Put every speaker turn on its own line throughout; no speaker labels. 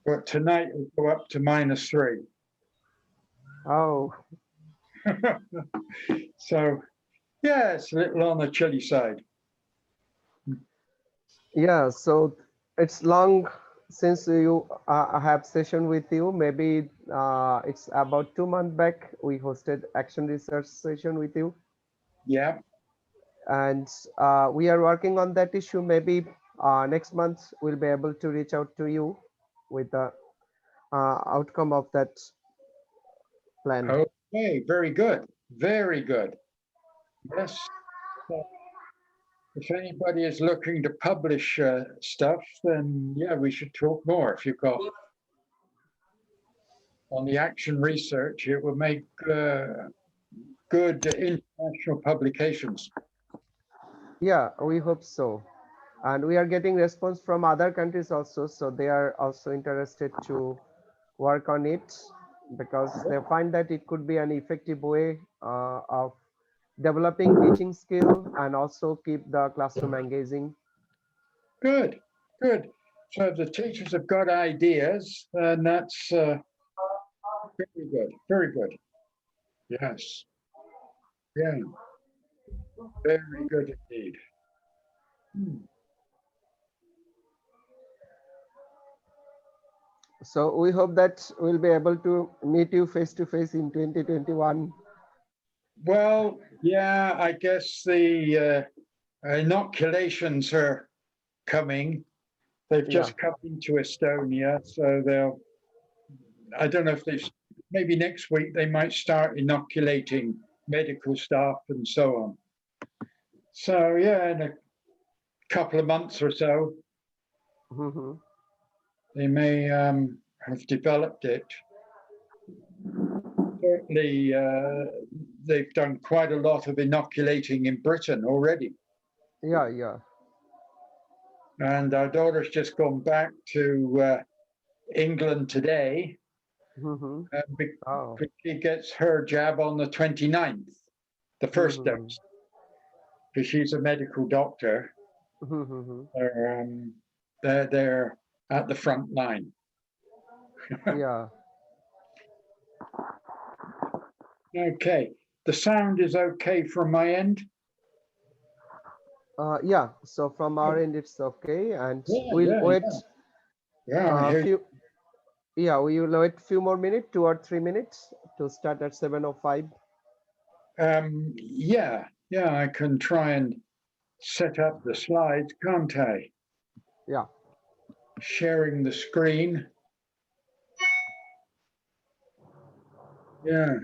but tonight it'll go up to -3.
Oh,
So, yeah, it's a little on the chilly side.
yeah. So it's long since you have session with you. Maybe it's about 2 months back. We hosted action research session with you,
Yeah,
and we are working on that issue. Maybe next month we'll be able to reach out to you with the outcome of that plan.
okay, very good, very good. Yes. So if anybody is looking to publish stuff, then yeah, we should talk more. If you've got on the action research, it will make good international publications.
Yeah, we hope so. And we are getting response from other countries also, so they are also interested to work on it because they find that it could be an effective way of developing teaching skill and also keep the classroom engaging.
Good, good. So if the teachers have got ideas, then that's very good, very good. Yes, yeah, very good indeed.
So we hope that we'll be able to meet you face to face in 2021.
Well, yeah, I guess the inoculations are coming. They've just come into Estonia, so they'll, I don't know if they, maybe next week they might start inoculating medical staff and so on. So yeah, in a couple of months or so, they may have developed it. Certainly, they've done quite a lot of inoculating in Britain already.
Yeah, yeah.
And our daughter's just gone back to England today.
Oh.
She gets her jab on the 29th, the first dose, because she's a medical doctor. They're at the front line.
Yeah.
Okay, the sound is okay from my end.
Yeah, so from our end it's okay, and we'll
Yeah,
wait.
yeah,
we will wait few more minutes, 2 or 3 minutes to start at 7:05.
Yeah, I can try and set up the slides, can't I?
Yeah.
Sharing the screen. Yeah.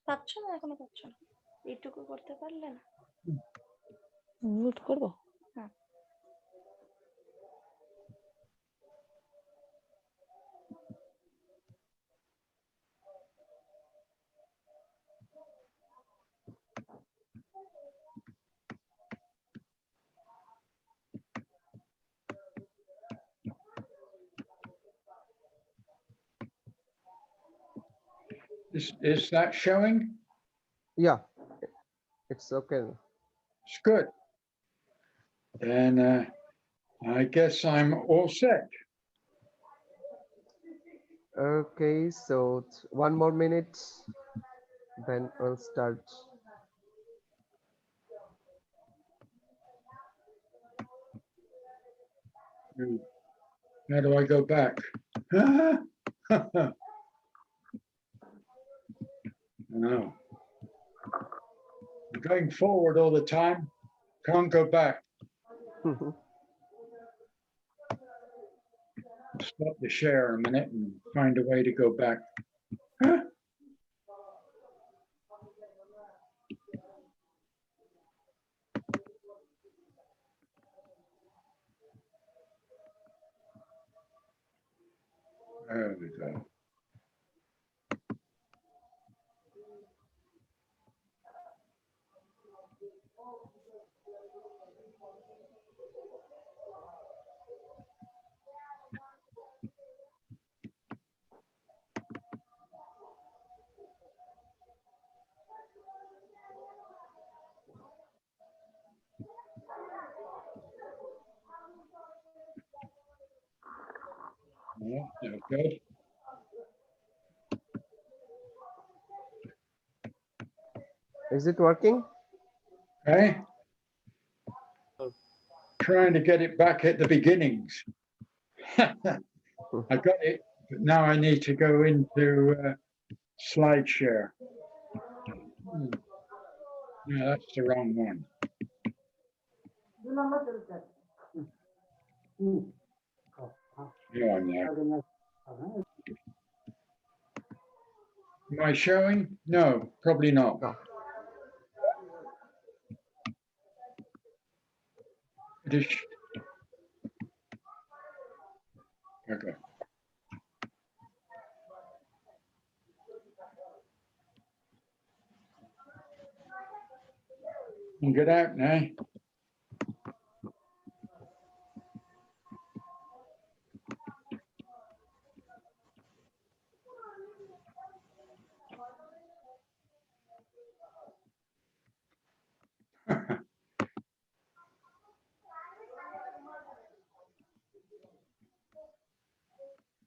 পাচ্ছ না, এখনো পাচ্ছ না, এইটুকু করতে পারলে না? Mute করব? হ্যাঁ।
Is that showing?
Yeah, it's okay.
It's good. Then I guess I'm all set.
Okay, so 1 more minute, then we'll start.
How do I go back? No. I'm going forward all the time. Can't go back. Stop the share in a minute and find a way to go back. There we go. Yeah, no, good.
Is it working?
Okay. Trying to get it back at the beginnings. I got it, but now I need to go into slide share. No, that's the wrong one. Yeah, I'm there. Am I showing? No, probably not.
No.
It is. Okay. You get out now.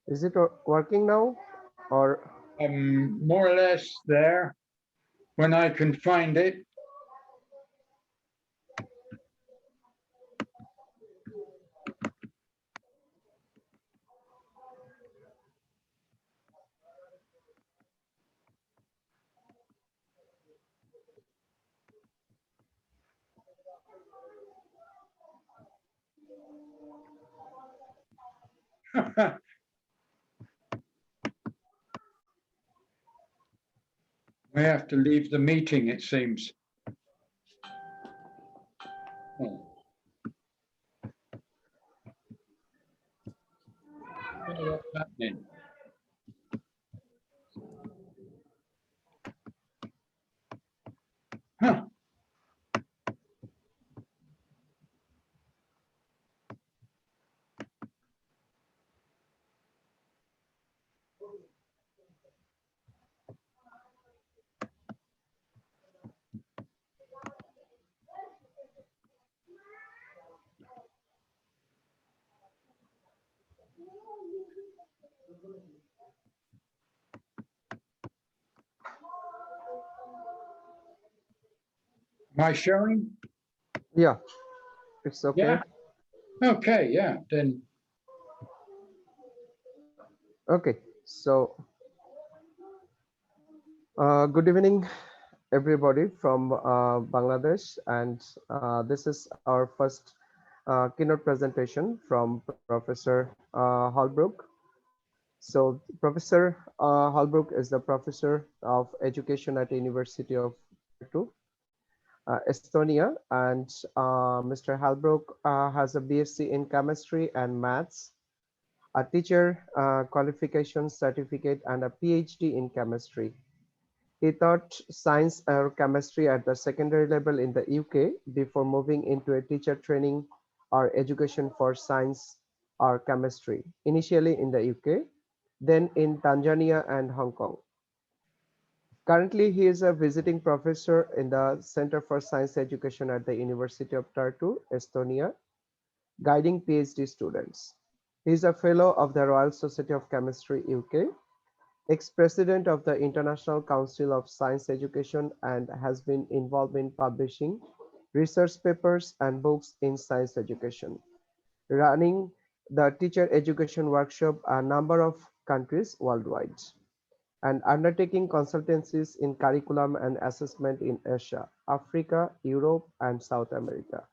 Is it working now? Or
More or less there when I can find it. I have to leave the meeting, it seems. Oh. What's happening? Huh. Am I showing?
yeah, it's okay.
Yeah. Okay, yeah, then.
Okay, so good evening, everybody from Bangladesh, and this is our first keynote presentation from Professor Holbrook. So Professor Holbrook is the professor of education at the University of Tartu, Estonia, and Mr. Holbrook has a BSc in chemistry and maths, a teacher qualification certificate, and a PhD in chemistry. He taught science or chemistry at the secondary level in the UK before moving into a teacher training or education for science or chemistry, initially in the UK, then in Tanzania and Hong Kong. Currently, he is a visiting professor in the Center for Science Education at the University of Tartu, Estonia, guiding PhD students. He is a fellow of the Royal Society of Chemistry, UK, ex-president of the International Council of Science Education, and has been involved in publishing research papers and books in science education, running the teacher education workshop a number of countries worldwide, and undertaking consultancies in curriculum and assessment in Asia, Africa, Europe, and South America.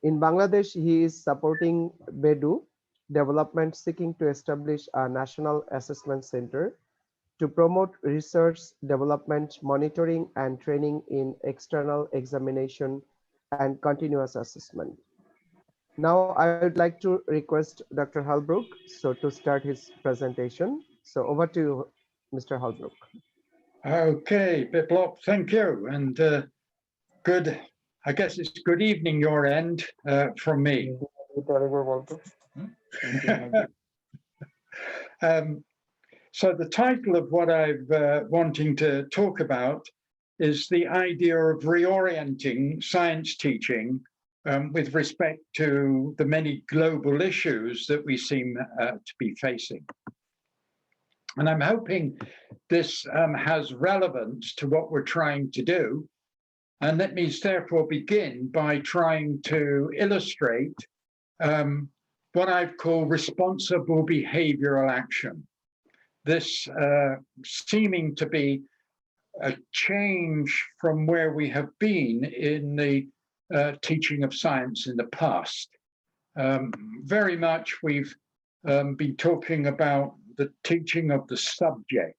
In Bangladesh, he is supporting BEDU development, seeking to establish a national assessment center to promote research, development, monitoring, and training in external examination and continuous assessment. Now, I would like to request Dr. Holbrook to start his presentation. So over to you, Mr. Holbrook.
Okay, Biplop, thank you. And good, I guess it's good evening your end from me. So the title of what I've wanting to talk about is the idea of reorienting science teaching with respect to the many global issues that we seem to be facing. And I'm hoping this has relevance to what we're trying to do. And let me therefore begin by trying to illustrate what I've called responsible behavioral action. This seeming to be a change from where we have been in the teaching of science in the past. Very much we've been talking about the teaching of the subject,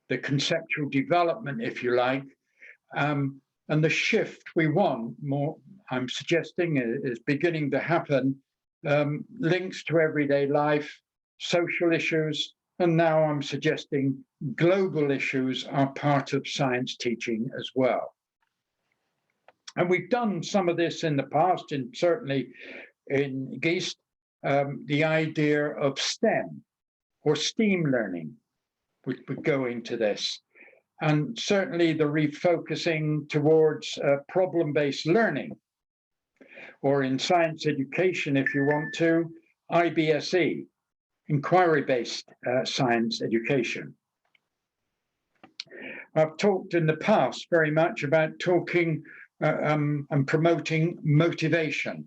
the conceptual development, if you like, and the shift we want more, I'm suggesting, is beginning to happen, links to everyday life, social issues, and now I'm suggesting global issues are part of science teaching as well. And we've done some of this in the past, and certainly in GEIST, the idea of STEM or STEAM learning would go into this. And certainly the refocusing towards problem-based learning, or in science education, if you want to, IBSE, inquiry-based science education. I've talked in the past very much about talking and promoting motivation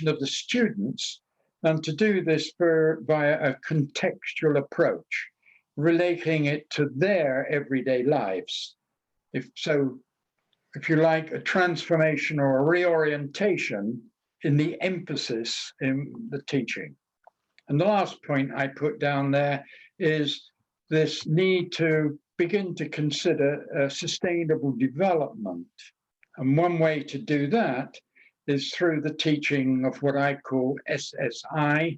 of the students, and to do this via a contextual approach, relating it to their everyday lives. If you like, a transformation or a reorientation in the emphasis in the teaching. And the last point I put down there is this need to begin to consider sustainable development. And one way to do that is through the teaching of what I call SSI,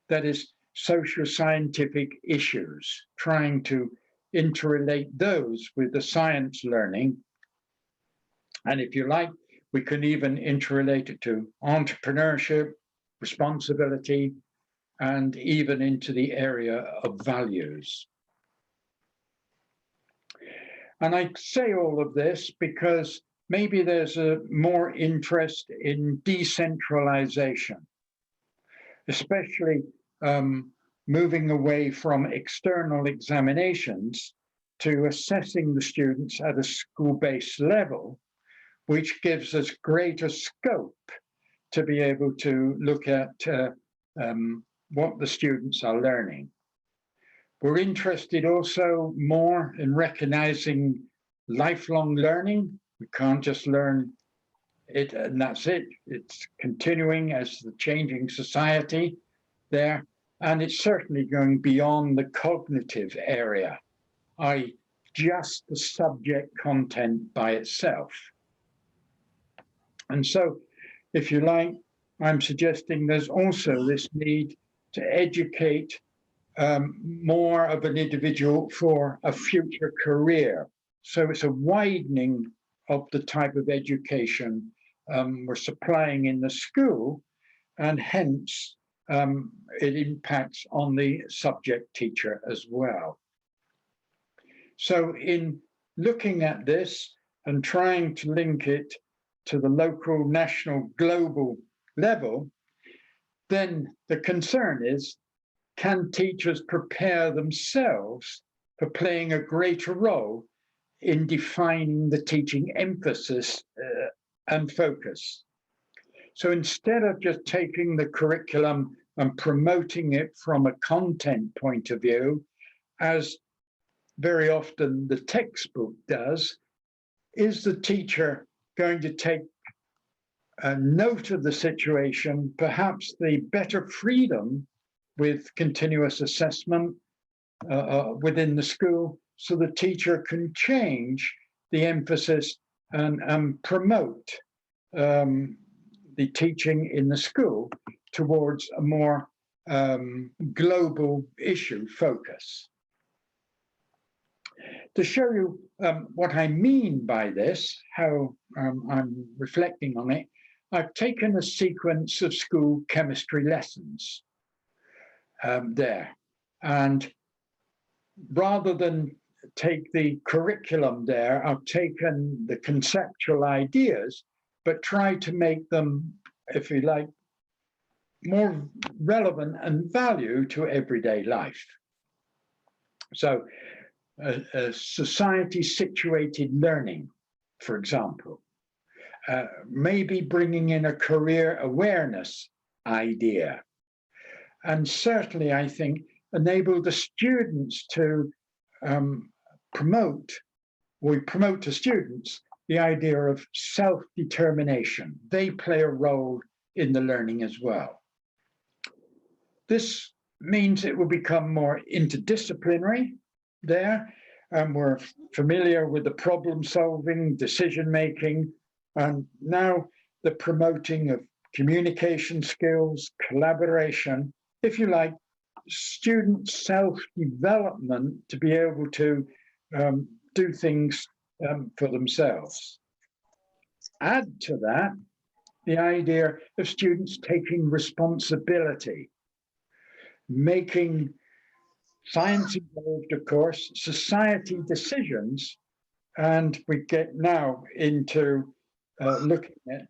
that is social scientific issues, trying to interrelate those with the science learning. And if you like, we can even interrelate it to entrepreneurship, responsibility, and even into the area of values. And I say all of this because maybe there's a more interest in decentralization, especially moving away from external examinations to assessing the students at a school-based level, which gives us greater scope to be able to look at what the students are learning. We're interested also more in recognizing lifelong learning. We can't just learn it and that's it. It's continuing as the changing society there. And it's certainly going beyond the cognitive area, i.e. just the subject content by itself. And so, if you like, I'm suggesting there's also this need to educate more of an individual for a future career. So it's a widening of the type of education we're supplying in the school, and hence it impacts on the subject teacher as well. So in looking at this and trying to link it to the local, national, global level, then the concern is, can teachers prepare themselves for playing a greater role in defining the teaching emphasis and focus? So instead of just taking the curriculum and promoting it from a content point of view, as very often the textbook does, is the teacher going to take a note of the situation, perhaps the better freedom with continuous assessment within the school, so the teacher can change the emphasis and promote the teaching in the school towards a more global issue focus. To show you what I mean by this, how I'm reflecting on it, I've taken a sequence of school chemistry lessons there. And rather than take the curriculum there, I've taken the conceptual ideas but try to make them, if you like, more relevant and value to everyday life. So a society-situated learning, for example, maybe bringing in a career awareness idea. And certainly, I think, enable the students to promote to students the idea of self-determination. They play a role in the learning as well. This means it will become more interdisciplinary there, and we're familiar with the problem-solving, decision-making, and now the promoting of communication skills, collaboration, if you like, student self-development to be able to do things for themselves. Add to that the idea of students taking responsibility, making science involved, of course, society decisions, and we get now into looking at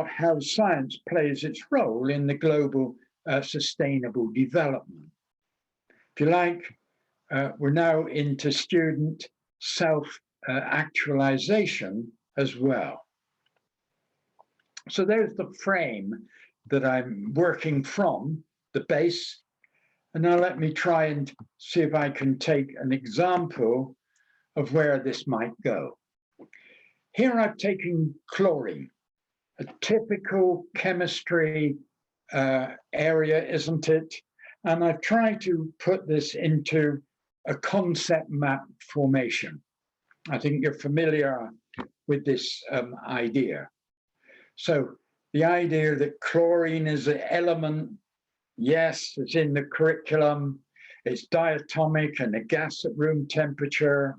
how science plays its role in the global sustainable development. If you like, we're now into student self-actualization as well. So there's the frame that I'm working from, the base. And now let me try and see if I can take an example of where this might go. Here I've taken chlorine, a typical chemistry area, isn't it? And I've tried to put this into a concept map formation. I think you're familiar with this idea. So the idea that chlorine is an element, yes, it's in the curriculum, it's diatomic and a gas at room temperature,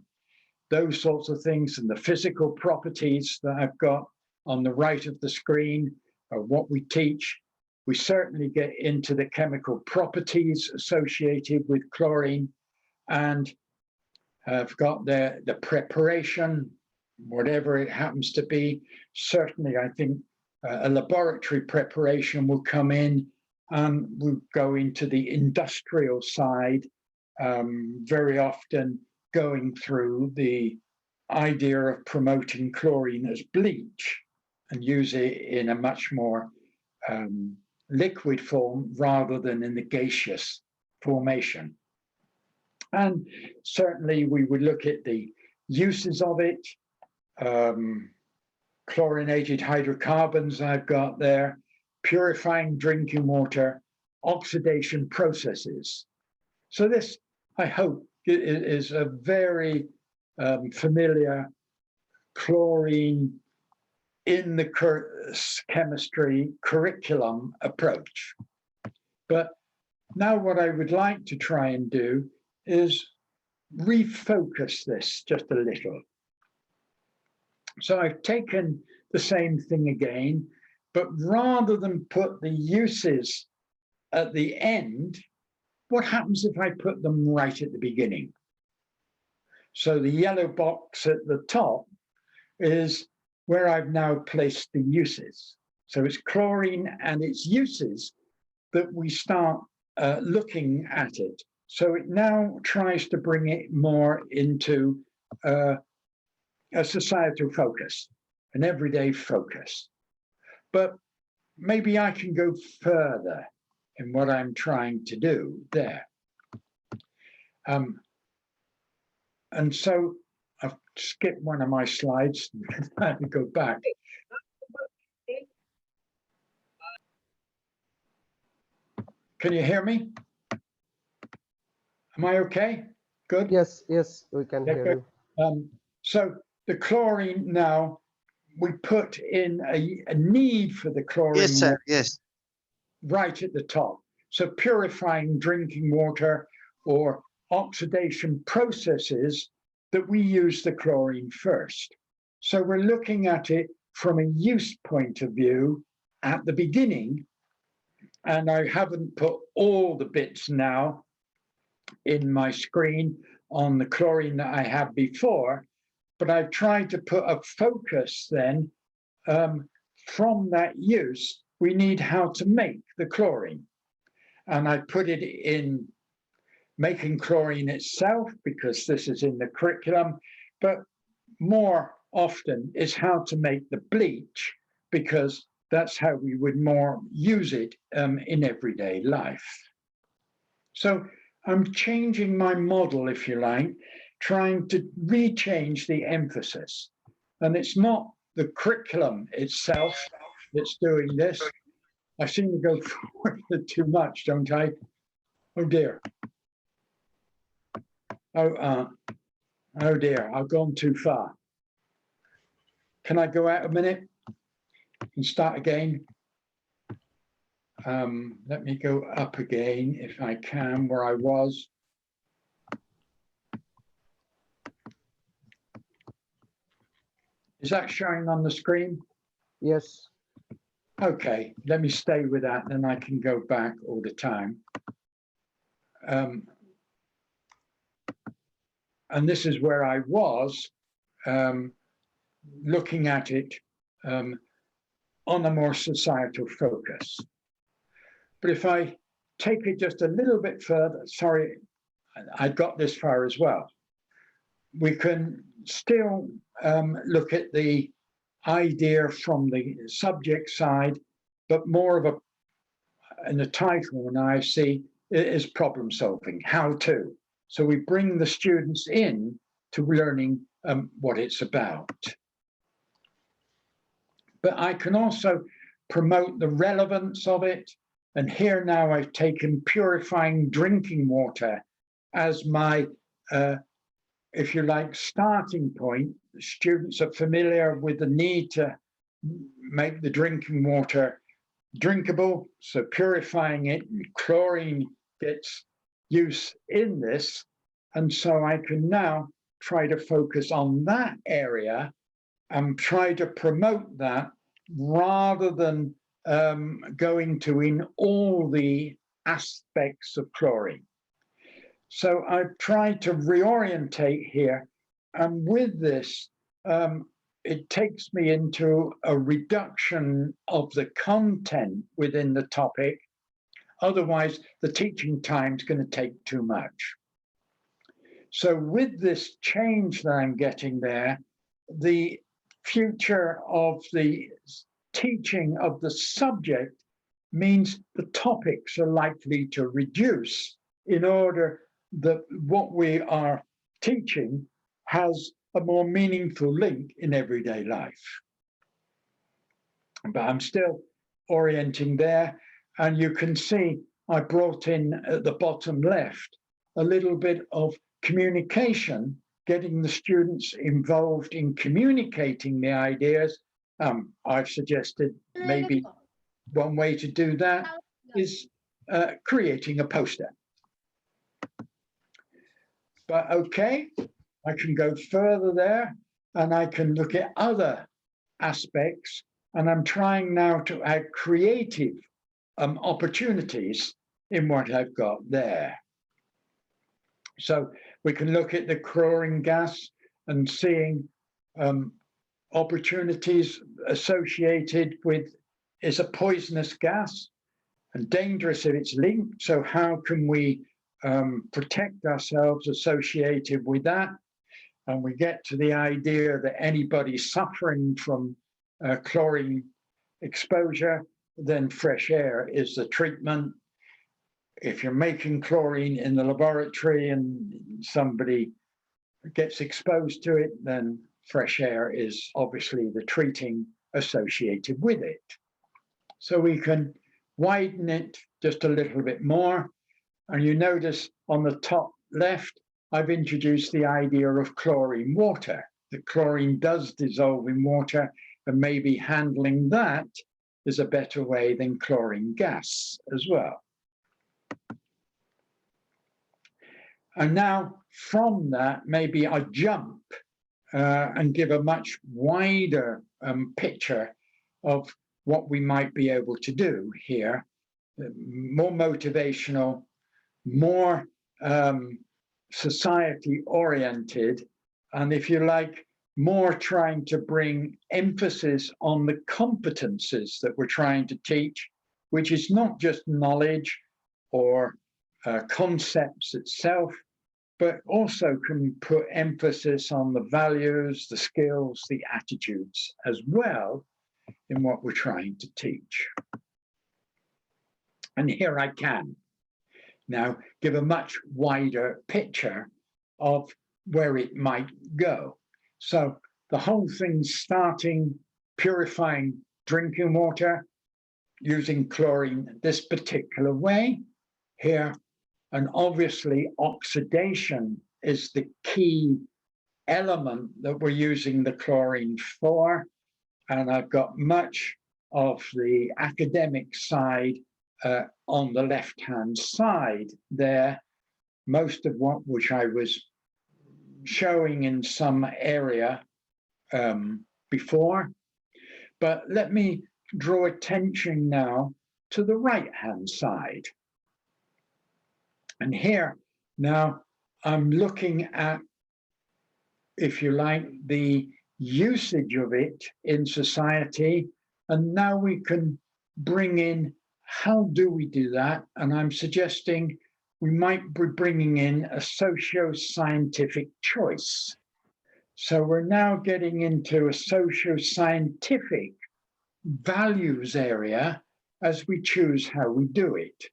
those sorts of things, and the physical properties that I've got on the right of the screen are what we teach. We certainly get into the chemical properties associated with chlorine, and I've got the preparation, whatever it happens to be. Certainly, I think a laboratory preparation will come in, and we'll go into the industrial side, very often going through the idea of promoting chlorine as bleach and use it in a much more liquid form rather than in the gaseous formation. And certainly we would look at the uses of it, chlorinated hydrocarbons I've got there, purifying drinking water, oxidation processes. So this, I hope, is a very familiar chlorine in the chemistry curriculum approach. But now what I would like to try and do is refocus this just a little. So I've taken the same thing again, but rather than put the uses at the end, what happens if I put them right at the beginning? So the yellow box at the top is where I've now placed the uses. So it's chlorine and its uses that we start looking at it. So it now tries to bring it more into a societal focus, an everyday focus. But maybe I can go further in what I'm trying to do there. And so I've skipped one of my slides. I have to go back. Can you hear me? Am I okay? Good?
Yes, yes, we can hear you.
So the chlorine now, we put in a need for the chlorine.
Yes, sir. Yes.
Right at the top. So purifying drinking water or oxidation processes that we use the chlorine first. So we're looking at it from a use point of view at the beginning. And I haven't put all the bits now in my screen on the chlorine that I had before, but I've tried to put a focus then from that use, we need how to make the chlorine. And I put it in making chlorine itself, because this is in the curriculum, but more often is how to make the bleach, because that's how we would more use it in everyday life. So I'm changing my model, if you like, trying to rechange the emphasis. And it's not the curriculum itself that's doing this. I seem to go forward too much, don't I? Oh dear. Oh dear, I've gone too far. Can I go out a minute and start again? Let me go up again if I can, where I was. Is that showing on the screen?
Yes.
Okay, let me stay with that, then I can go back all the time. And this is where I was looking at it on a more societal focus. But if I take it just a little bit further, sorry, I got this far as well. We can still look at the idea from the subject side, but more of a, in the title, and I see it is problem solving, how to. So we bring the students in to learning what it's about. But I can also promote the relevance of it. And here now I've taken purifying drinking water as my, if you like, starting point. Students are familiar with the need to make the drinking water drinkable. So purifying it, chlorine gets use in this. And so I can now try to focus on that area and try to promote that rather than going to in all the aspects of chlorine. So I've tried to reorientate here, and with this, it takes me into a reduction of the content within the topic. Otherwise, the teaching time is going to take too much. So with this change that I'm getting there, the future of the teaching of the subject means the topics are likely to reduce in order that what we are teaching has a more meaningful link in everyday life. But I'm still orienting there, and you can see I brought in at the bottom left a little bit of communication, getting the students involved in communicating the ideas. I've suggested maybe one way to do that is creating a poster. But okay, I can go further there, and I can look at other aspects, and I'm trying now to add creative opportunities in what I've got there. So we can look at the chlorine gas and seeing opportunities associated with, is a poisonous gas and dangerous if it's linked. So how can we protect ourselves associated with that? And we get to the idea that anybody suffering from chlorine exposure, then fresh air is the treatment. If you're making chlorine in the laboratory and somebody gets exposed to it, then fresh air is obviously the treating associated with it. So we can widen it just a little bit more. And you notice on the top left, I've introduced the idea of chlorine water. The chlorine does dissolve in water, and maybe handling that is a better way than chlorine gas as well. And now from that, maybe I jump and give a much wider picture of what we might be able to do here. More motivational, more society oriented, and if you like, more trying to bring emphasis on the competences that we're trying to teach, which is not just knowledge or concepts itself, but also can put emphasis on the values, the skills, the attitudes as well in what we're trying to teach. And here I can now give a much wider picture of where it might go. So the whole thing's starting purifying drinking water using chlorine this particular way here. And obviously oxidation is the key element that we're using the chlorine for. And I've got much of the academic side on the left-hand side there, most of which I was showing in some area before. But let me draw attention now to the right-hand side. And here, now I'm looking at, if you like, the usage of it in society. And now we can bring in, how do we do that? And I'm suggesting we might be bringing in a socio-scientific choice. So we're now getting into a socio-scientific values area as we choose how we do it.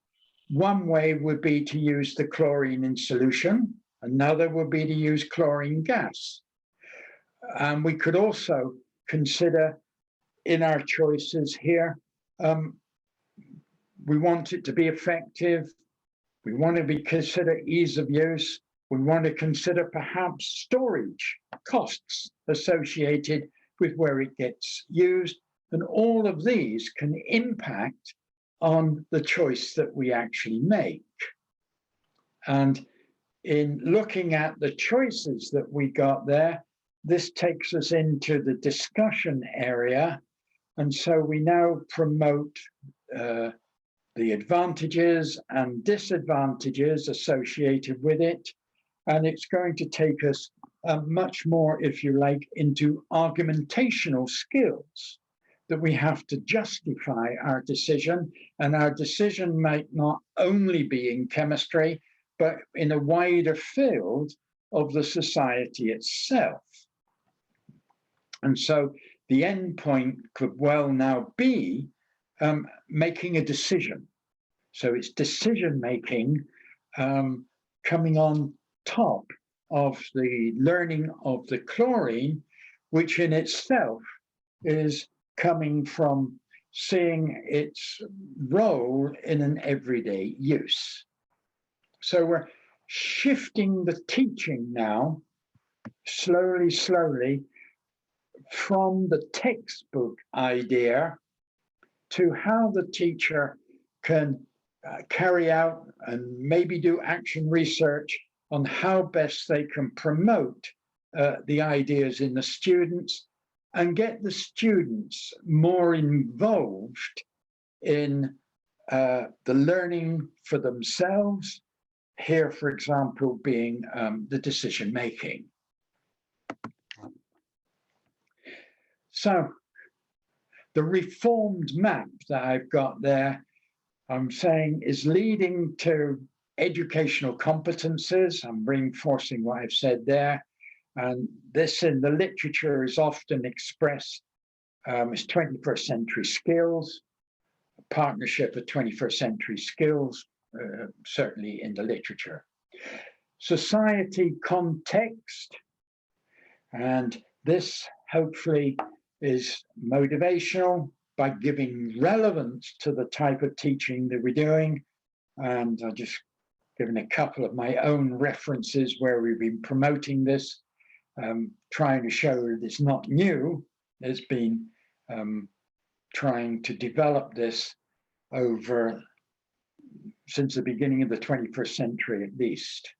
One way would be to use the chlorine in solution. Another would be to use chlorine gas. And we could also consider in our choices here, we want it to be effective. We want to consider ease of use. We want to consider perhaps storage costs associated with where it gets used. And all of these can impact on the choice that we actually make. And in looking at the choices that we got there, this takes us into the discussion area. And so we now promote the advantages and disadvantages associated with it. And it's going to take us much more, if you like, into argumentational skills that we have to justify our decision. And our decision might not only be in chemistry, but in a wider field of the society itself. And so the end point could well now be making a decision. So it's decision-making coming on top of the learning of the chlorine, which in itself is coming from seeing its role in an everyday use. So we're shifting the teaching now, slowly, from the textbook idea to how the teacher can carry out and maybe do action research on how best they can promote the ideas in the students and get the students more involved in the learning for themselves, here, for example, being the decision-making. So the reformed map that I've got there, I'm saying is leading to educational competences. I'm reinforcing what I've said there. And this in the literature is often expressed as 21st century skills, a partnership of 21st century skills, certainly in the literature. Society context, and this hopefully is motivational by giving relevance to the type of teaching that we're doing. And I've just given a couple of my own references where we've been promoting this, trying to show that it's not new. It's been trying to develop this over since the beginning of the 21st century at least.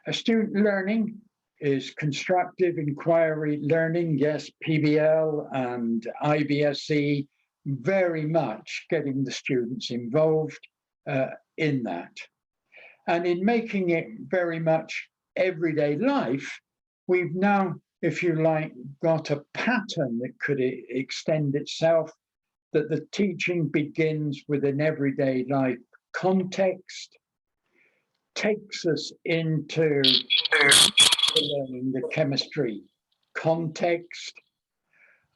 A student learning is constructive inquiry learning, yes, PBL and IBSE, very much getting the students involved in that. And in making it very much everyday life, we've now if you like, got a pattern that could extend itself, that the teaching begins with an everyday life context, takes us into learning the chemistry context,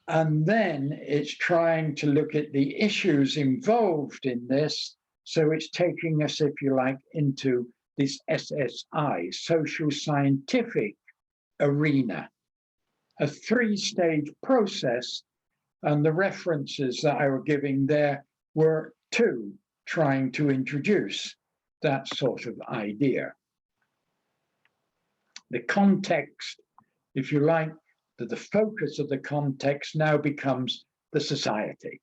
and then it's trying to look at the issues involved in this. So it's taking us, if you like, into this SSI, social scientific arena, a three-stage process. And the references that I were giving there were to trying to introduce that sort of idea. The context, if you like, that the focus of the context now becomes the society.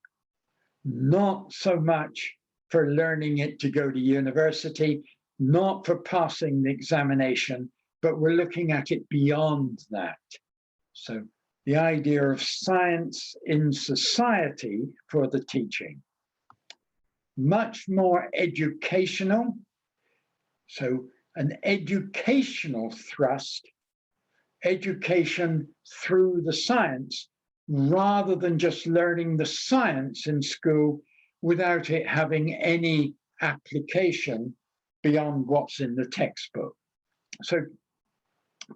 Not so much for learning it to go to university, not for passing the examination, but we're looking at it beyond that. So the idea of science in society for the teaching. Much more educational. So an educational thrust, education through the science, rather than just learning the science in school without it having any application beyond what's in the textbook. So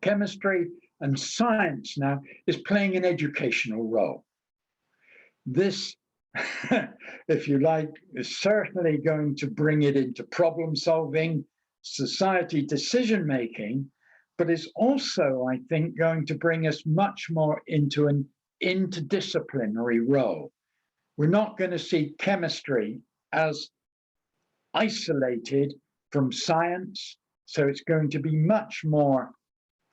chemistry and science now is playing an educational role. This, if you like, is certainly going to bring it into problem solving, society decision making, but is also, I think, going to bring us much more into an interdisciplinary role. We're not going to see chemistry as isolated from science, so it's going to be much more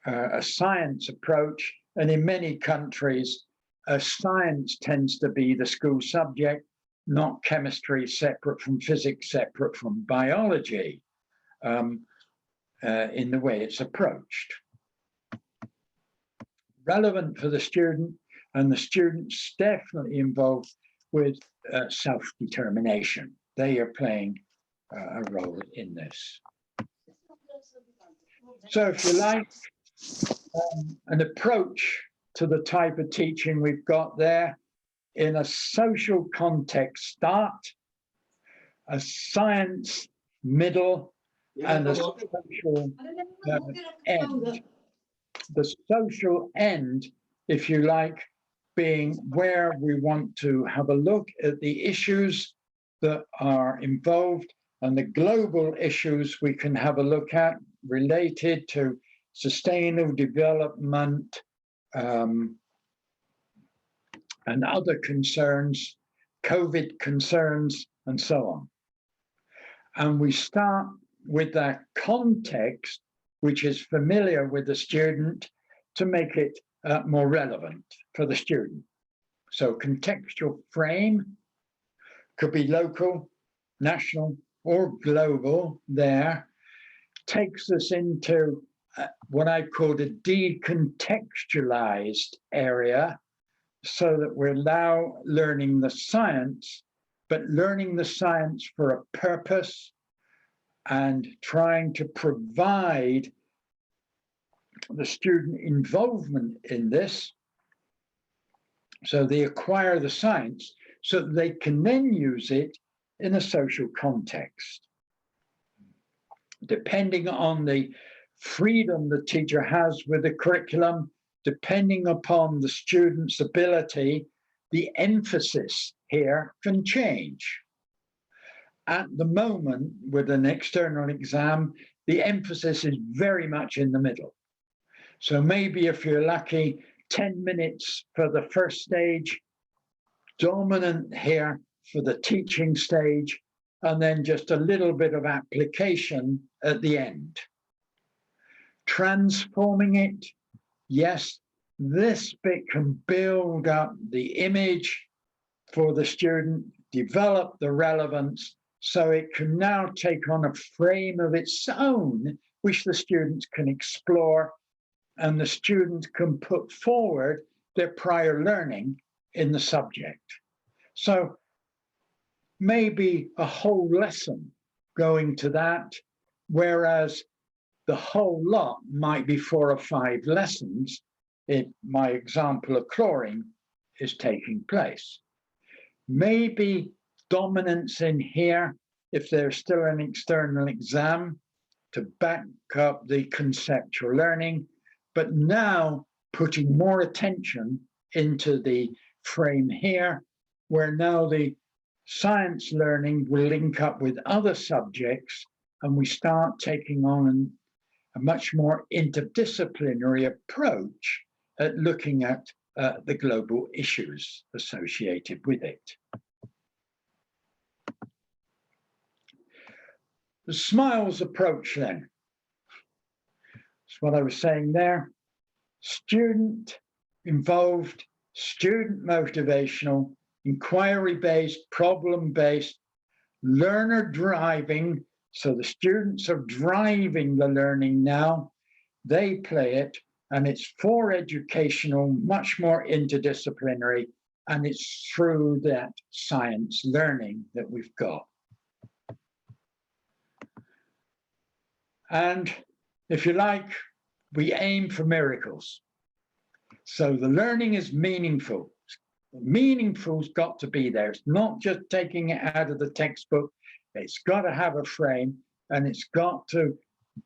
a science approach, and in many countries, science tends to be the school subject, not chemistry separate from physics, separate from biology, in the way it's approached. Relevant for the student, and the students definitely involved with self-determination. They are playing a role in this. So if you like, an approach to the type of teaching we've got there, in a social context start, a science middle, and a social end. The social end, if you like, being where we want to have a look at the issues that are involved, and the global issues we can have a look at related to sustainable development and other concerns, COVID concerns, and so on. And we start with that context, which is familiar with the student, to make it more relevant for the student. So contextual frame could be local, national, or global there, takes us into what I called a decontextualized area, so that we're now learning the science, but learning the science for a purpose and trying to provide the student involvement in this, so they acquire the science so that they can then use it in a social context. Depending on the freedom the teacher has with the curriculum, depending upon the student's ability, the emphasis here can change. At the moment, with an external exam, the emphasis is very much in the middle. So maybe if you're lucky, 10 minutes for the first stage, dominant here for the teaching stage, and then just a little bit of application at the end. Transforming it, yes, this bit can build up the image for the student, develop the relevance, so it can now take on a frame of its own, which the students can explore, and the student can put forward their prior learning in the subject. So maybe a whole lesson going to that, whereas the whole lot might be 4 or 5 lessons, my example of chlorine is taking place. Maybe dominance in here, if there's still an external exam to back up the conceptual learning, but now putting more attention into the frame here, where now the science learning will link up with other subjects, and we start taking on a much more interdisciplinary approach at looking at the global issues associated with it. The SMILES approach then. That's what I was saying there. Student involved, student motivational, inquiry-based, problem-based, learner driving. So the students are driving the learning now. They play it, and it's for educational, much more interdisciplinary, and it's through that science learning that we've got. And if you like, we aim for miracles. So the learning is meaningful. Meaningful's got to be there. It's not just taking it out of the textbook. It's got to have a frame, and it's got to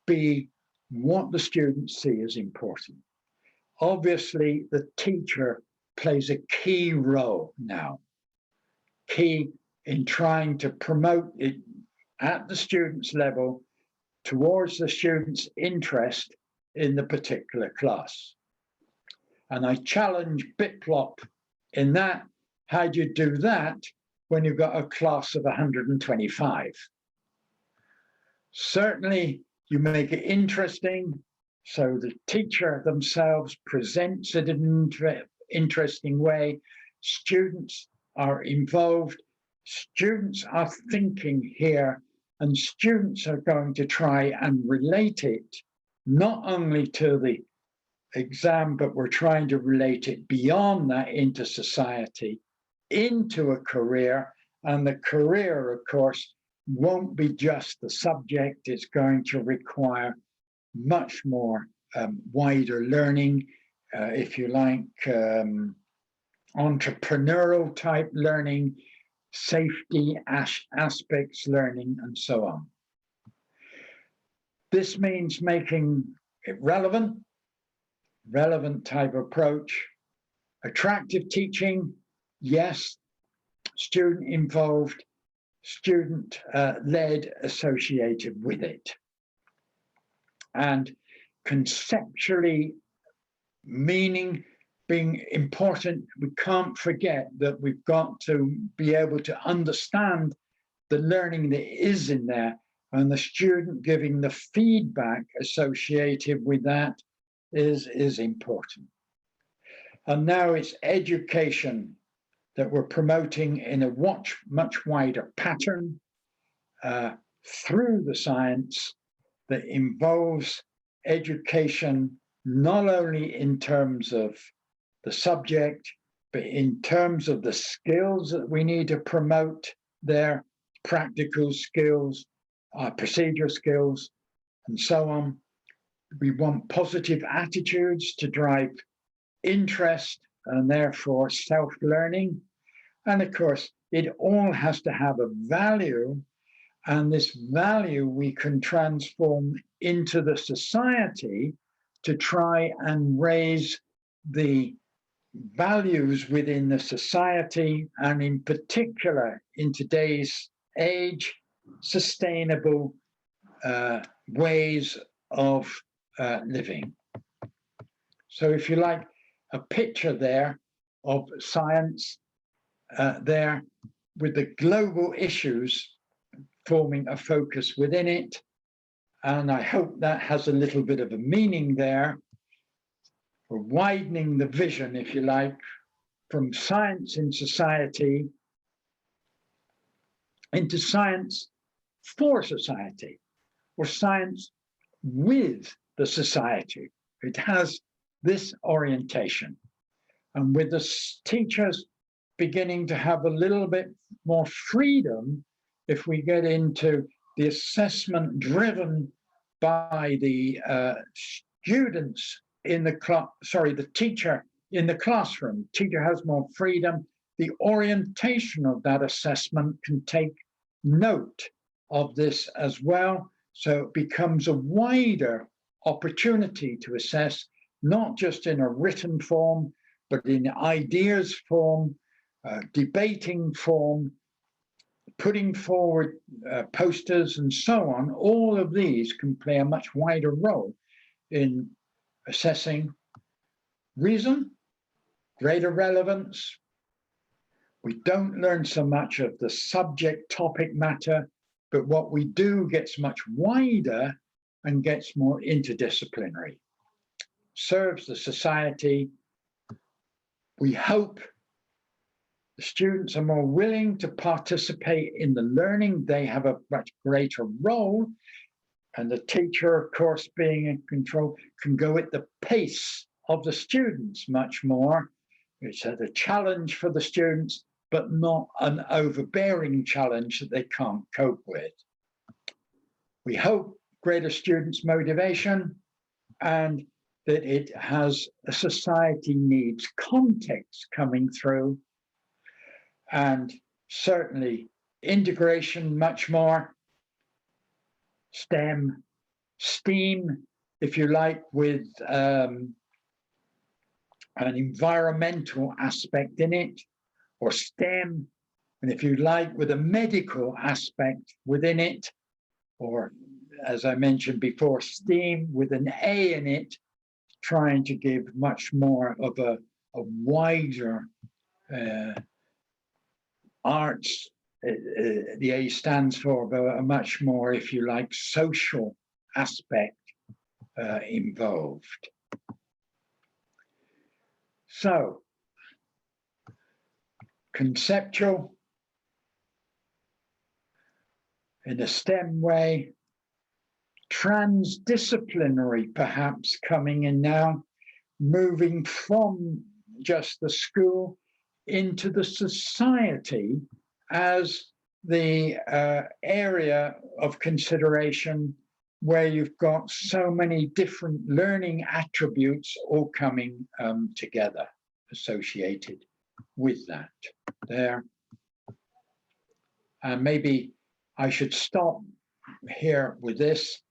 be what the students see as important. Obviously, the teacher plays a key role now, key in trying to promote it at the student's level towards the student's interest in the particular class. And I challenge BIPLOP in that. How do you do that when you've got a class of 125? Certainly, you make it interesting, so the teacher themselves presents it in an interesting way. Students are involved, students are thinking here, and students are going to try and relate it not only to the exam, but we're trying to relate it beyond that into society, into a career. And the career, of course, won't be just the subject. It's going to require much more wider learning, if you like, entrepreneurial type learning, safety aspects learning, and so on. This means making it relevant type approach, attractive teaching, yes, student involved, student led associated with it. And conceptually meaning being important, we can't forget that we've got to be able to understand the learning that is in there, and the student giving the feedback associated with that is important. And now it's education that we're promoting in a much wider pattern through the science that involves education, not only in terms of the subject, but in terms of the skills that we need to promote there, practical skills, procedure skills, and so on. We want positive attitudes to drive interest and therefore self-learning. And of course, it all has to have a value, and this value we can transform into the society to try and raise the values within the society, and in particular in today's age, sustainable ways of living. So if you like, a picture there of science there with the global issues forming a focus within it. And I hope that has a little bit of a meaning there. We're widening the vision, if you like, from science in society into science for society, or science with the society. It has this orientation. And with the teachers beginning to have a little bit more freedom, if we get into the assessment driven by the students' in the class, sorry, the teacher in the classroom. Teacher has more freedom. The orientation of that assessment can take note of this as well. So it becomes a wider opportunity to assess, not just in a written form, but in ideas form, debating form, putting forward posters and so on. All of these can play a much wider role in assessing reason, greater relevance. We don't learn so much of the subject topic matter, but what we do gets much wider and gets more interdisciplinary. Serves the society. We hope the students are more willing to participate in the learning. They have a much greater role. And the teacher, of course, being in control, can go at the pace of the students much more. It's a challenge for the students, but not an overbearing challenge that they can't cope with. We hope greater students' motivation and that it has a society needs context coming through, and certainly integration much more, STEM, STEAM, if you like, with an environmental aspect in it, or STEM, and if you like, with a medical aspect within it, or as I mentioned before, STEAM with an A in it, trying to give much more of a wider arts. The A stands for a much more, if you like, social aspect involved. So, conceptual in a STEM way, transdisciplinary perhaps coming in now, moving from just the school into the society as the area of consideration where you've got so many different learning attributes all coming together, associated with that there. And maybe I should stop here with this,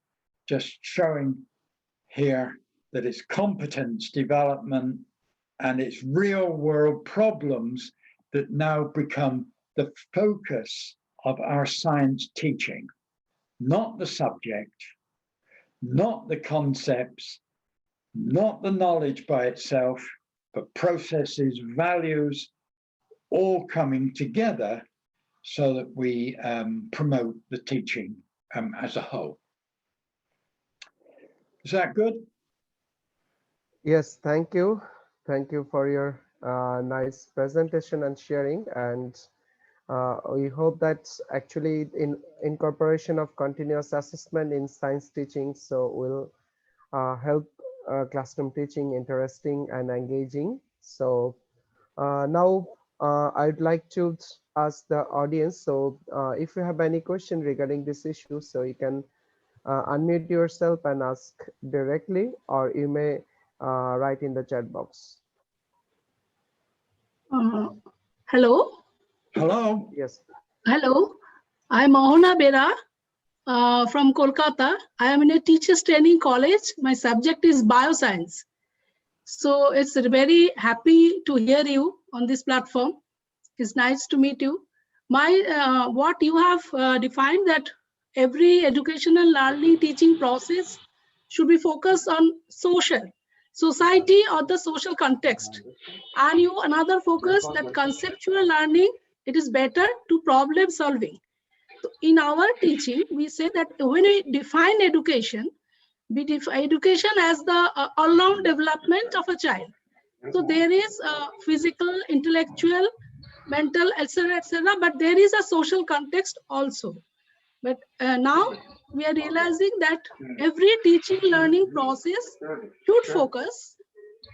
just showing here that it's competence development and it's real world problems that now become the focus of our science teaching, not the subject, not the concepts, not the knowledge by itself, but processes, values, all coming together so that we promote the teaching as a whole. Is that good?
Yes, thank you. Thank you for your nice presentation and sharing. And we hope that actually in incorporation of continuous assessment in science teaching, so will help classroom teaching interesting and engaging. So now I'd like to ask the audience. So if you have any question regarding this issue, so you can unmute yourself and ask directly, or you may write in the chat box.
Hello.
Hello.
Yes.
Hello. I'm Mohana Bera from Kolkata. I am in a teachers training college. My subject is bioscience. So it's very happy to hear you on this platform. It's nice to meet you. My what you have defined that every educational learning teaching process should be focused on society or the social context. And you another focus that conceptual learning, it is better to problem solving. So in our teaching, we say that when we define education, we define education as the all-round development of a child. So there is physical, intellectual, mental, etc., etc., but there is a social context also. But now we are realizing that every teaching learning process should focus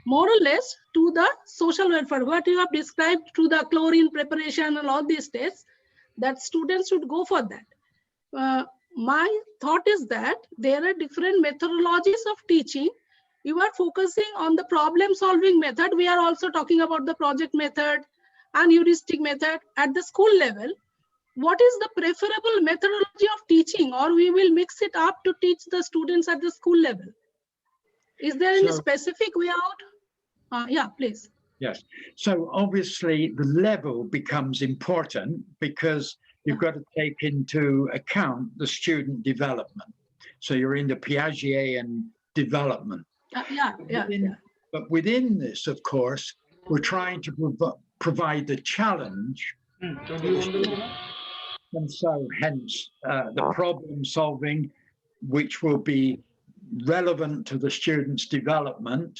more or less to the social welfare. What you have described through the chlorine preparation and all these tests, that students should go for that. My thought is that there are different methodologies of teaching you are focusing on the problem solving method. We are also talking about the project method and heuristic method at the school level. What is the preferable methodology of teaching, or we will mix it up to teach the students at the school level? Is there any specific way out? Yeah, please.
Yes. So obviously the level becomes important because you've got to take into account the student development. So you're in the Piagetian development. But within this, of course, we're trying to provide the challenge. And so hence the problem solving, which will be relevant to the student's development.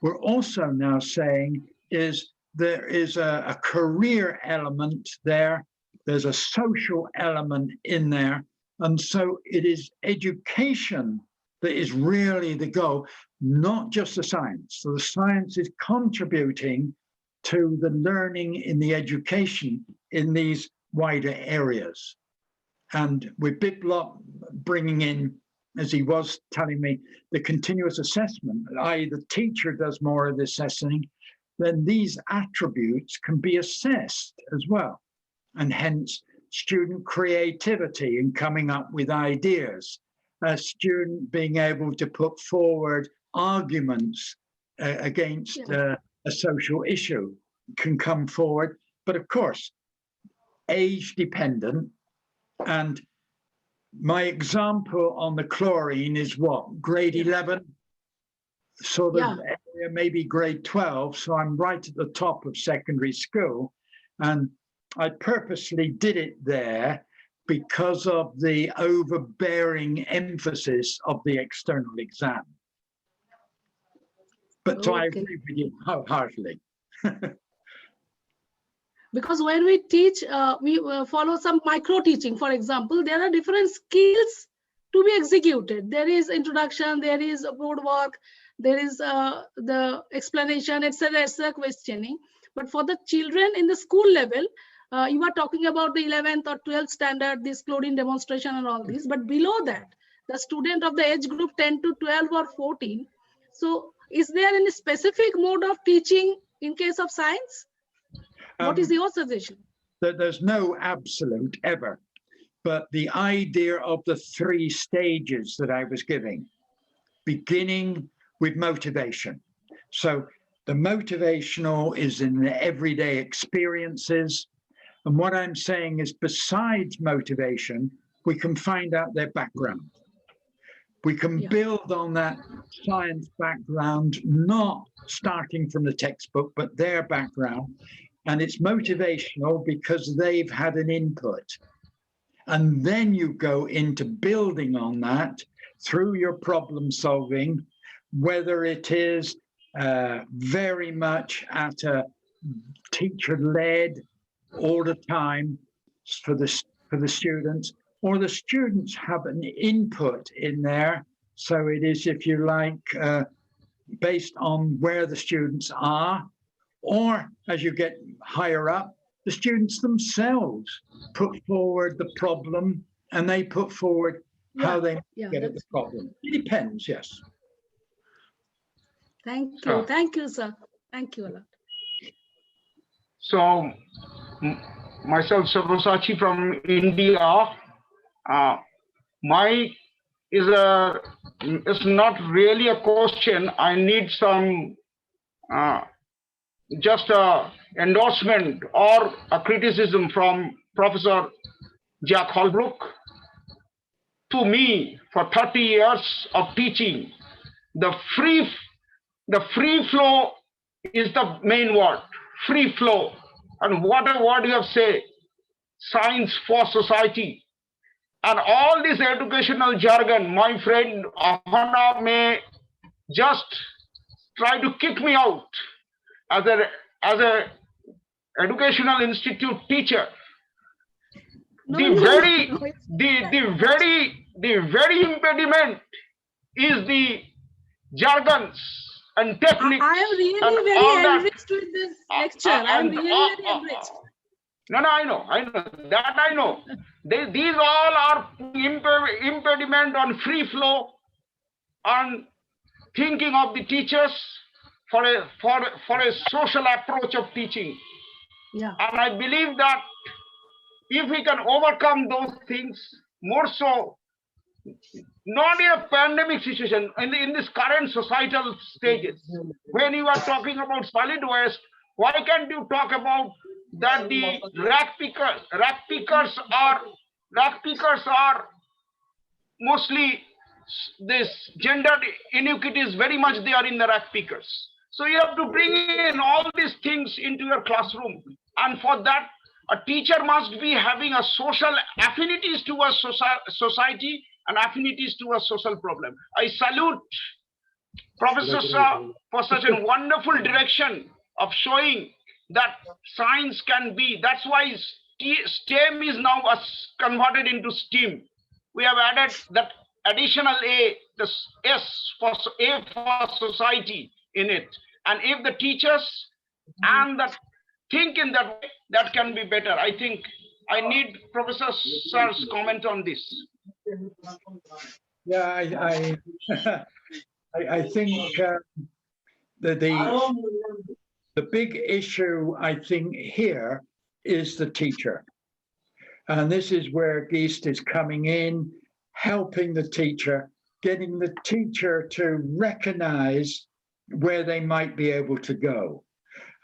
We're also now saying there is a career element there. There's a social element in there. And so it is education that is really the goal, not just the science. So the science is contributing to the learning in the education in these wider areas. And with Big Block bringing in, as he was telling me, the continuous assessment, i.e. the teacher does more of the assessing, then these attributes can be assessed as well. And hence student creativity in coming up with ideas, a student being able to put forward arguments against a social issue can come forward. But of course, age dependent. And my example on the chlorine is what, grade 11, sort of area, maybe grade 12. So I'm right at the top of secondary school. And I purposely did it there because of the overbearing emphasis of the external exam. But I agree with you wholeheartedly.
Because when we teach, we follow some micro teaching. For example, there are different skills to be executed. There is introduction, there is board work, there is the explanation, etc., questioning. But for the children in the school level, you are talking about the 11th or 12th standard, this chlorine demonstration and all this. But below that, the student of the age group 10 to 12 or 14. So is there any specific mode of teaching in case of science? What is your suggestion?
There's no absolute ever, but the idea of the 3 stages that I was giving, beginning with motivation. So the motivational is in the everyday experiences. And what I'm saying is besides motivation, we can find out their background. We can build on that science background, not starting from the textbook, but their background. And it's motivational because they've had an input. And then you go into building on that through your problem solving, whether it is very much at a teacher-led all the time for the students, or the students have an input in there. So it is, if you like, based on where the students are, or as you get higher up, the students themselves put forward the problem and they put forward how they get at the problem. It depends, yes.
Thank you. Thank you, sir. Thank you a lot.
So, myself, Sabyasachi from India. It's not really a question. I need some just a endorsement or a criticism from Professor Jack Holbrook. To me, for 30 years of teaching, the free flow is the main word. Free flow. And what a word you have said, science for society. And all this educational jargon, my friend Ahana may just try to kick me out as a educational institute teacher. The very impediment is the jargons and techniques.
I am really very enriched with this lecture. I am really very enriched.
No, I know. That I know. These all are impediment on free flow, on thinking of the teachers for a social approach of teaching.
Yeah.
And I believe that if we can overcome those things, more so, not in a pandemic situation, in this current societal stages, when you are talking about solid waste, why can't you talk about that the rack pickers are mostly this gender inequity is very much there in the rack pickers. So you have to bring in all these things into your classroom, and for that a teacher must be having a social affinities towards society and affinities towards social problem. I salute Professor Shah for such a wonderful direction of showing that science can be. That's why STEM is now converted into STEAM. We have added that additional A, the S for A for society in it. And if the teachers and that think in that way, that can be better. I think I need Professor Sir's comment on this.
Yeah, I think the big issue, I think, here is the teacher. And this is where GEIST is coming in, helping the teacher, getting the teacher to recognize where they might be able to go,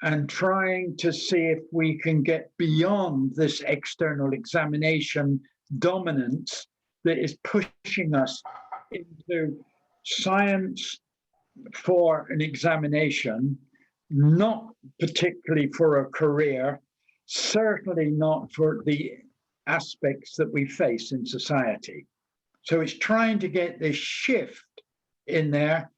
and trying to see if we can get beyond this external examination dominance that is pushing us into science for an examination, not particularly for a career, certainly not for the aspects that we face in society. So it's trying to get this shift in there.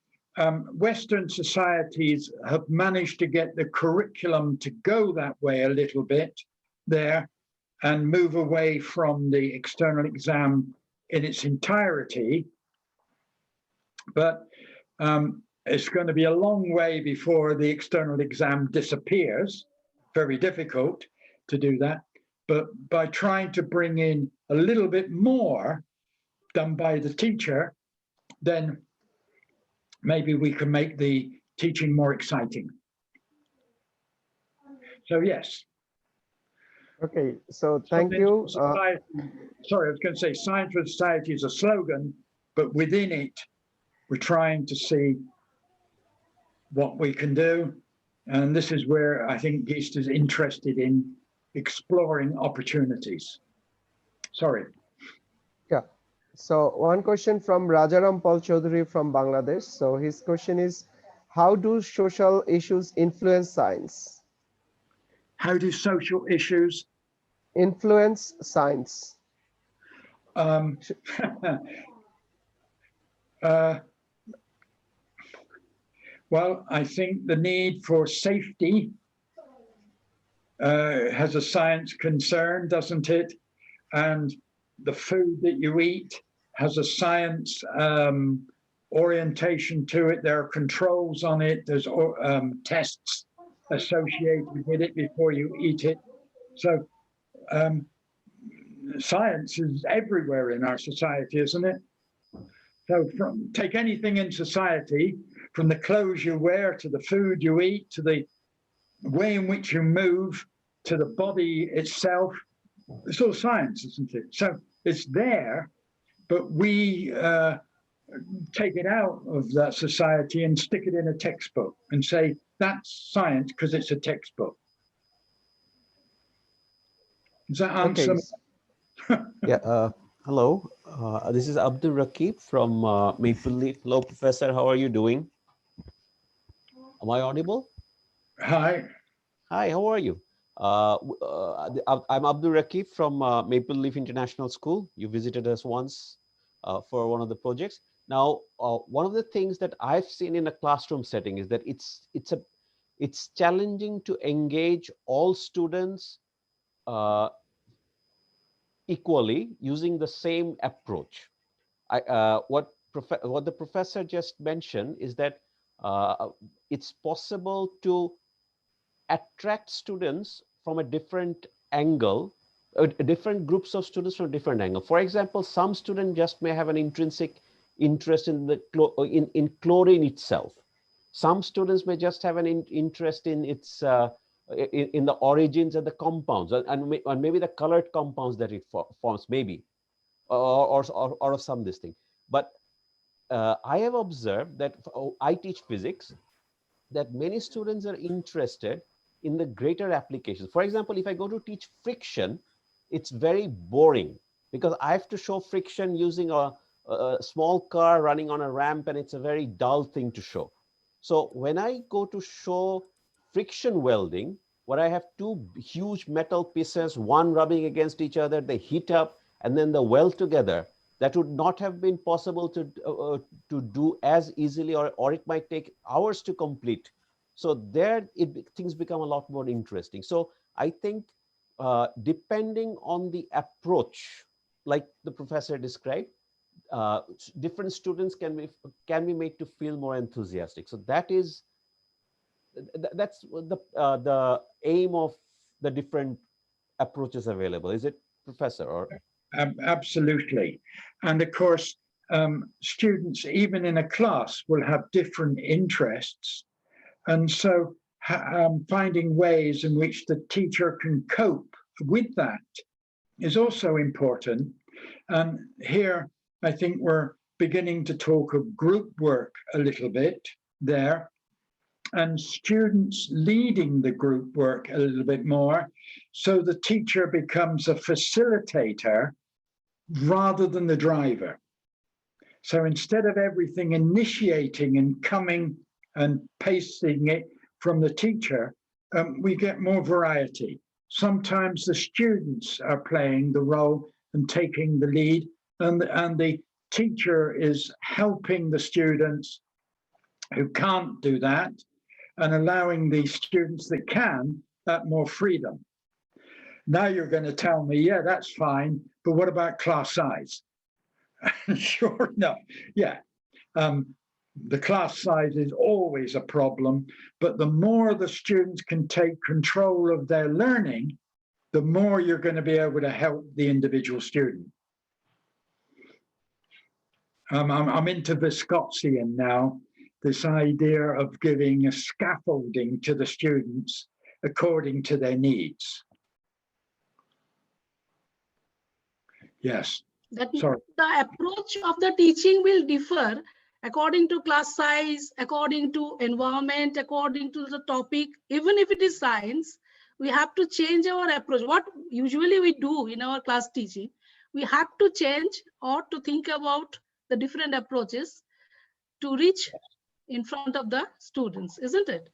Western societies have managed to get the curriculum to go that way a little bit there and move away from the external exam in its entirety. But it's going to be a long way before the external exam disappears. Very difficult to do that. But by trying to bring in a little bit more done by the teacher, then maybe we can make the teaching more exciting. So yes.
Okay, so thank you.
Sorry, I was going to say Science for Society is a slogan, but within it, we're trying to see what we can do. And this is where I think GEIST is interested in exploring opportunities. Sorry.
Yeah. So one question from Rajaram Paul Chaudhary from Bangladesh. So his question is, how do social issues influence science?
How do social issues
influence science?
Well, I think the need for safety has a science concern, doesn't it? And the food that you eat has a science orientation to it. There are controls on it. There's tests associated with it before you eat it. So science is everywhere in our society, isn't it? So take anything in society, from the clothes you wear to the food you eat, to the way in which you move, to the body itself. It's all science, isn't it? So it's there, but we take it out of that society and stick it in a textbook and say, that's science because it's a textbook. Does that answer?
Okay.
Yeah, hello. This is Abdul Rakib from Maple Leaf. Hello, Professor. How are you doing? Am I audible?
Hi.
Hi, how are you? I'm Abdul Rakib from Maple Leaf International School. You visited us once for one of the projects. Now, one of the things that I've seen in a classroom setting is that it's challenging to engage all students equally using the same approach. What the professor just mentioned is that it's possible to attract students from a different angle, different groups of students from a different angle. For example, some students just may have an intrinsic interest in the in chlorine itself. Some students may just have an interest in its in the origins and the compounds, and maybe the colored compounds that it forms, maybe, or of some this thing. But I have observed that I teach physics, that many students are interested in the greater applications. For example, if I go to teach friction, it's very boring because I have to show friction using a small car running on a ramp, and it's a very dull thing to show. So when I go to show friction welding, where I have two huge metal pieces, one rubbing against each other, they heat up and then they weld together, that would not have been possible to do as easily, or it might take hours to complete. So there things become a lot more interesting. So I think depending on the approach, like the professor described, different students can be made to feel more enthusiastic. So that's the aim of the different approaches available. Is it, Professor? Or
absolutely. And of course, students, even in a class, will have different interests. And so finding ways in which the teacher can cope with that is also important. And here, I think we're beginning to talk of group work a little bit there, and students leading the group work a little bit more. So the teacher becomes a facilitator rather than the driver. So instead of everything initiating and coming and pasting it from the teacher, we get more variety. Sometimes the students are playing the role and taking the lead, and the teacher is helping the students who can't do that and allowing the students that can that more freedom. Now you're going to tell me, yeah, that's fine, but what about class size? Sure enough, yeah. The class size is always a problem, but the more the students can take control of their learning, the more you're going to be able to help the individual student. I'm into Viscottian now, this idea of giving a scaffolding to the students according to their needs. Yes.
That means the approach of the teaching will differ according to class size, according to environment, according to the topic. Even if it is science, we have to change our approach. What usually we do in our class teaching, we have to change or to think about the different approaches to reach in front of the students, isn't it?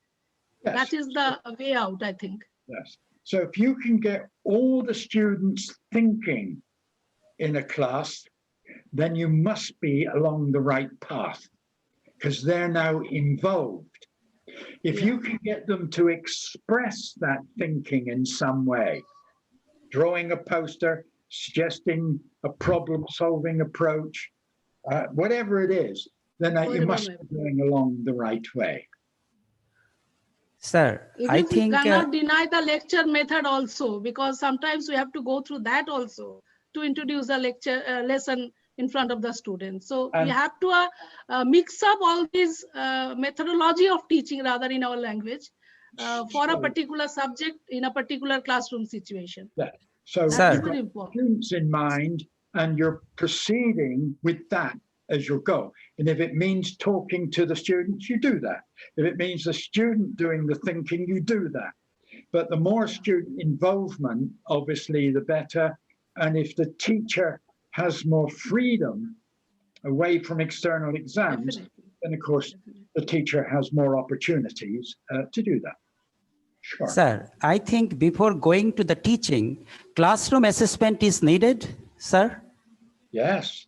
Yes. That is the way out, I think.
Yes. So if you can get all the students thinking in a class, then you must be along the right path because they're now involved. If you can get them to express that thinking in some way, drawing a poster, suggesting a problem-solving approach, whatever it is, then you must be going along the right way.
Sir, I think
we cannot deny the lecture method also, because sometimes we have to go through that also to introduce a lecture lesson in front of the students. So we have to mix up all these methodology of teaching rather in our language for a particular subject in a particular classroom situation.
Yeah. So
that's very important.
Students in mind, and you're proceeding with that as your goal. And if it means talking to the students, you do that. If it means the student doing the thinking, you do that. But the more student involvement, obviously, the better. And if the teacher has more freedom away from external exams, then of course the teacher has more opportunities to do that. Sure.
Sir, I think before going to the teaching, classroom assessment is needed, sir?
Yes.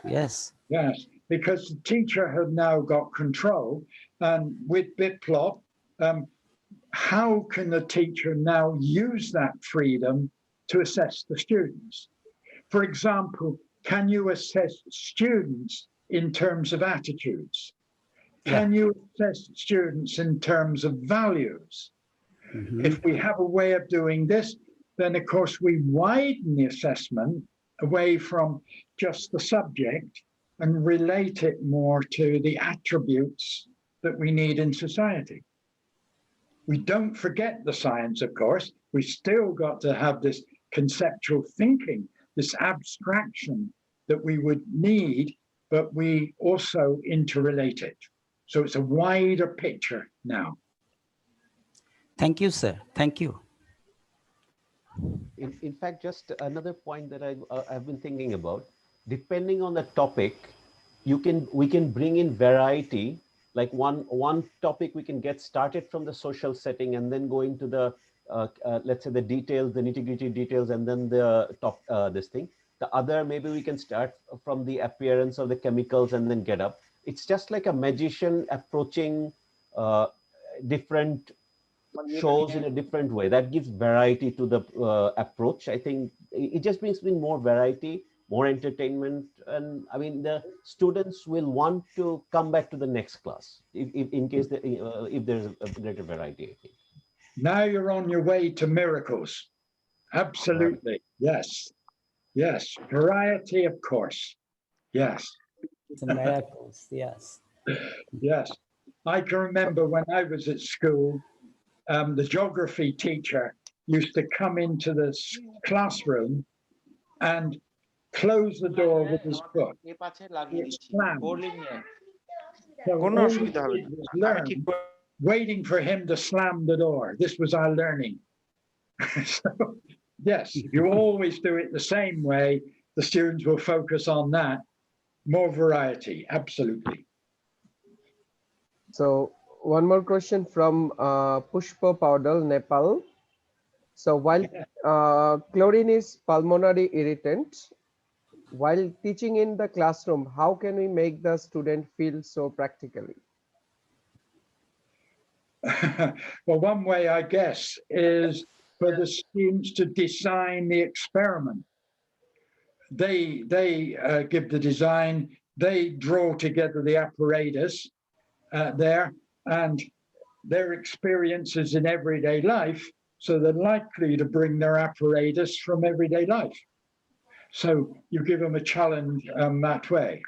Yes.
Yes, because the teacher has now got control, and with BitPlot, how can the teacher now use that freedom to assess the students? For example, can you assess students in terms of attitudes? Can you assess students in terms of values? Mm-hmm. If we have a way of doing this, then of course we widen the assessment away from just the subject and relate it more to the attributes that we need in society. We don't forget the science, of course. We still got to have this conceptual thinking, this abstraction that we would need, but we also interrelate it. So it's a wider picture now.
Thank you, sir. Thank you.
In fact, just another point that I've been thinking about, depending on the topic, we can bring in variety. Like one topic we can get started from the social setting and then go into the let's say the details, the nitty-gritty details, and then the top this thing. The other, maybe we can start from the appearance of the chemicals and then get up. It's just like a magician approaching different shows in a different way. That gives variety to the approach. I think it just brings in more variety, more entertainment, and I mean the students will want to come back to the next class if in case if there's a greater variety. I think.
Now you're on your way to miracles. Absolutely. Yes. Yes. Variety, of course. Yes.
The miracles, yes.
Yes. I can remember when I was at school, the geography teacher used to come into the classroom and close the door with his foot. So all we did was learn, waiting for him to slam the door. This was our learning. So, yes, you always do it the same way. The students will focus on that. More variety, absolutely.
So one more question from Pushpa Paudal, Nepal. So while chlorine is pulmonary irritant, while teaching in the classroom, how can we make the student feel so practically?
Well, one way, I guess, is for the students to design the experiment. They give the design, they draw together the apparatus there, and their experiences in everyday life, so they're likely to bring their apparatus from everyday life. So you give them a challenge that way.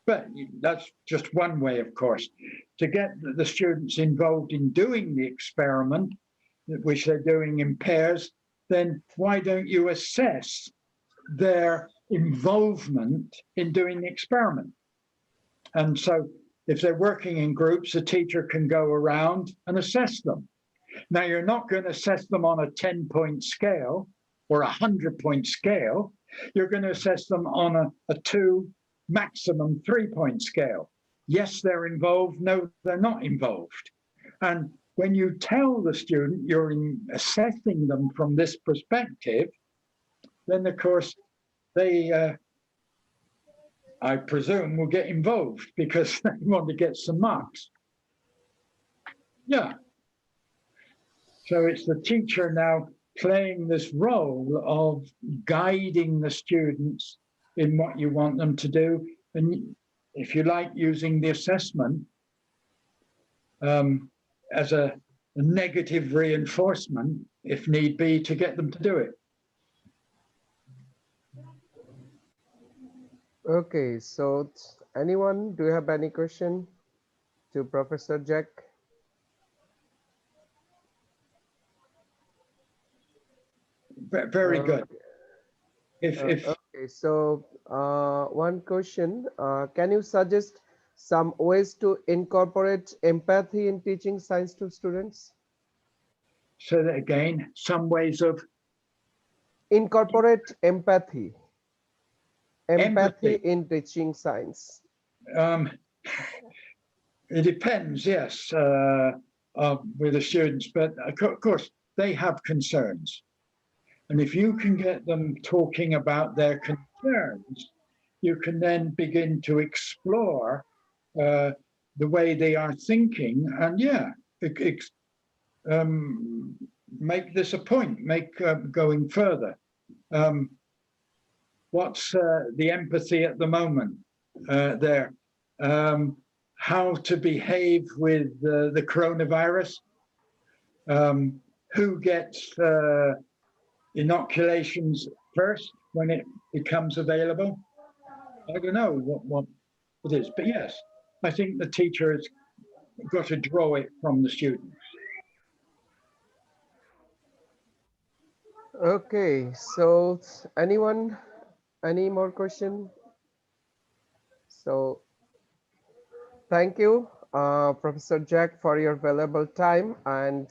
But that's just one way, of course. To get the students involved in doing the experiment, which they're doing in pairs, then why don't you assess their involvement in doing the experiment? And so if they're working in groups, a teacher can go around and assess them. Now, you're not going to assess them on a 10-point scale or a 100-point scale. You're going to assess them on a 2, maximum 3-point scale. Yes, they're involved. No, they're not involved. And when you tell the student you're assessing them from this perspective, then of course they, I presume, will get involved because they want to get some marks. Yeah. So it's the teacher now playing this role of guiding the students in what you want them to do. And if you like, using the assessment as a negative reinforcement, if need be, to get them to do it.
Okay, so anyone, do you have any question to Professor Jack?
Very good.
Okay, so one question, can you suggest some ways to incorporate empathy in teaching science to students?
So that again, some ways of
incorporate empathy in teaching science.
It depends, yes, with the students, but of course they have concerns. And if you can get them talking about their concerns, you can then begin to explore the way they are thinking, and yeah, make this a point, make going further. What's the empathy at the moment there? How to behave with the coronavirus? Who gets inoculations first when it becomes available? I don't know what it is, but yes, I think the teacher has got to draw it from the students.
Okay, so anyone, any more question? So thank you, Professor Jack, for your valuable time and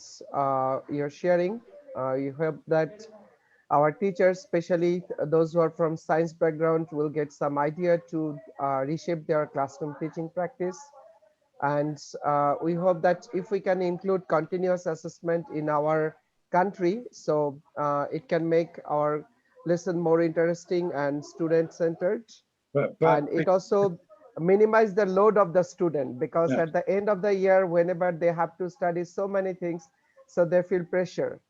your sharing. You hope that our teachers, especially those who are from science background, will get some idea to reshape their classroom teaching practice. And we hope that if we can include continuous assessment in our country, so it can make our lesson more interesting and student-centered. And it also minimize the load of the student, because
Yeah.
at the end of the year, whenever they have to study so many things, so they feel pressure.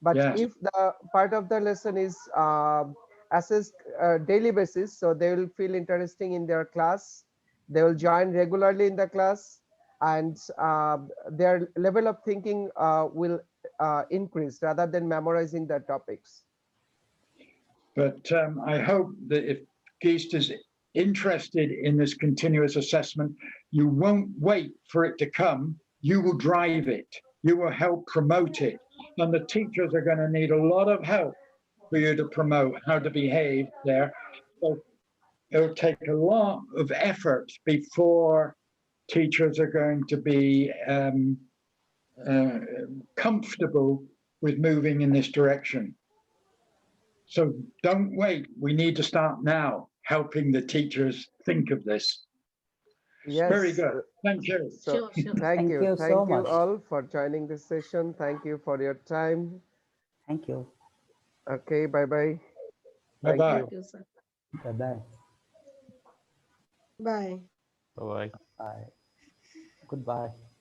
But
Yes.
if the part of the lesson is assessed daily basis, so they will feel interesting in their class, they will join regularly in the class, and their level of thinking will increase rather than memorizing the topics.
But I hope that if GEIST is interested in this continuous assessment, you won't wait for it to come. You will drive it. You will help promote it. And the teachers are going to need a lot of help for you to promote how to behave there. So it'll take a lot of effort before teachers are going to be comfortable with moving in this direction. So don't wait. We need to start now, helping the teachers think of this.
Yes.
Very good. Thank you.
So
Sure.
thank you.
so
Thank you
much.
all for joining this session. Thank you for your time.
Thank you.
Okay, bye-bye.
Bye-bye.
Thank you, sir.
Bye-bye.
Bye.
Bye-bye.
Bye. Goodbye.